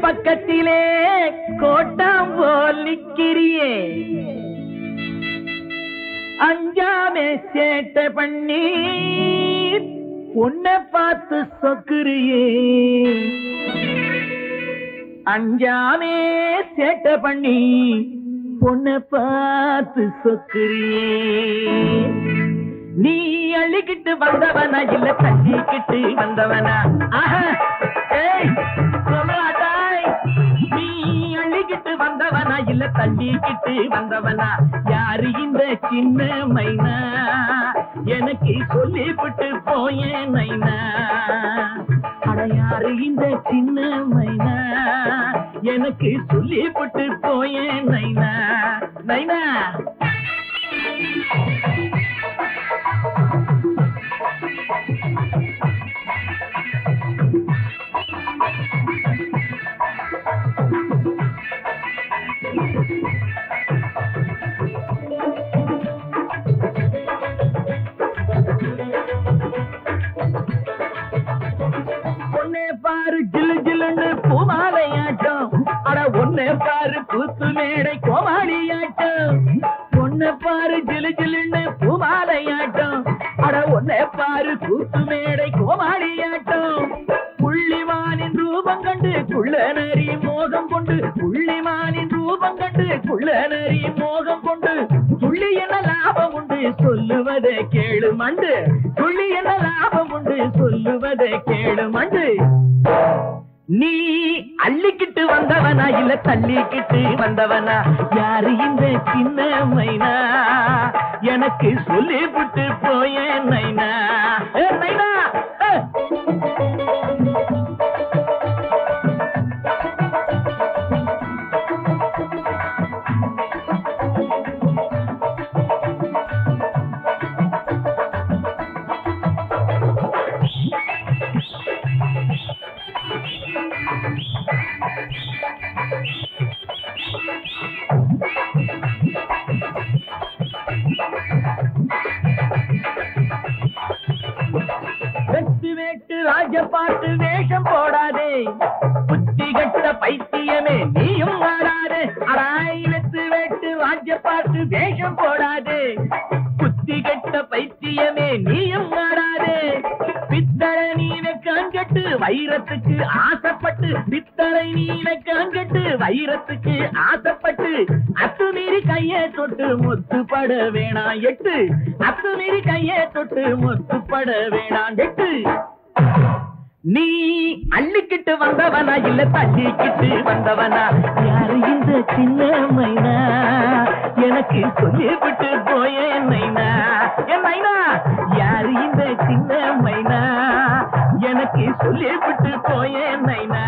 பக்கத்திலே கோட்டம் போல் நிக்கிறியே அஞ்சாமே சேட்டை பண்ணி உன்னை பார்த்து சொக்குறியே அஞ்சாமே சேட்டை பண்ணி பொண்ணை பார்த்து சொக்குறியே நீ அள்ளிக்கிட்டு வந்தவனா இல்ல தள்ளிக்கிட்டு வந்தவனா சொல்லலாட்டாய் நீ அள்ளிக்கிட்டு வந்தவனா இல்ல தள்ளிக்கிட்டு வந்தவனா யாரு இந்த சின்ன மைனா எனக்கு சொல்லிவிட்டு போயே நைனா அட யாரு இந்த சின்ன மைனா எனக்கு சொல்லிவிட்டு போயே நைனா நைனா ஒன்னே பாரு ஜிலு ஜிலுன்னு பூமாலையாட்டம் அட ஒன்னே பாரு கூத்து மேடை கோமாளியாட்டம் ஒன்ன பாரு ஜிலு ஜிலுன்னு பூமாலையாட்டம் அட ஒன்னே பாரு கூத்து மேடை கோமாளியாட்டம் புள்ளிமானின் ரூபம் கண்டு குள்ள நரி மோகம் கொண்டு புள்ளிமானின் ரூபம் கண்டு குள்ள நரி மோகம் கொண்டு துள்ளி என்ன லாபம் உண்டு சொல்லுவதை கேளு மண்டு துள்ளி என்ன லாபம் உண்டு சொல்லுவதை கேளு மண்டு நீ அள்ளிக்கிட்டு வந்தவனா இல்ல தள்ளிக்கிட்டு வந்தவனா யாரு இந்த சின்ன மைனா எனக்கு சொல்லிவிட்டு போயே நைனா நைனா வெட்டு ராஜபாட்டு வேஷம் போடாதே புத்தி கட்ட பைத்தியமே நீயும் ஆடாதே அடாய் வெட்டு ராஜபாட்டு வேஷம் போடாதே புத்தி கட்ட பைத்தியமே நீயும் ஆடாதே பித்தளை நீனை காண்கட்டு வைரத்துக்கு ஆசைப்பட்டு பித்தளை நீனை காண்கட்டு வைரத்துக்கு ஆசைப்பட்டு அத்துமீறி கையை தொட்டு முத்துப்பட வேணாம் எட்டு அத்துமீறி கையை தொட்டு முத்துப்பட வேணாம் எட்டு நீ அள்ளிக்கிட்டு வந்தவனா இல்ல தள்ளிக்கிட்டு வந்தவனா யாரு இந்த சின்ன மைனா எனக்கு சொல்லிவிட்டு போயே நைனா என் நைனா யாரு இந்த சின்ன மைனா எனக்கு சொல்லிவிட்டு போயே நைனா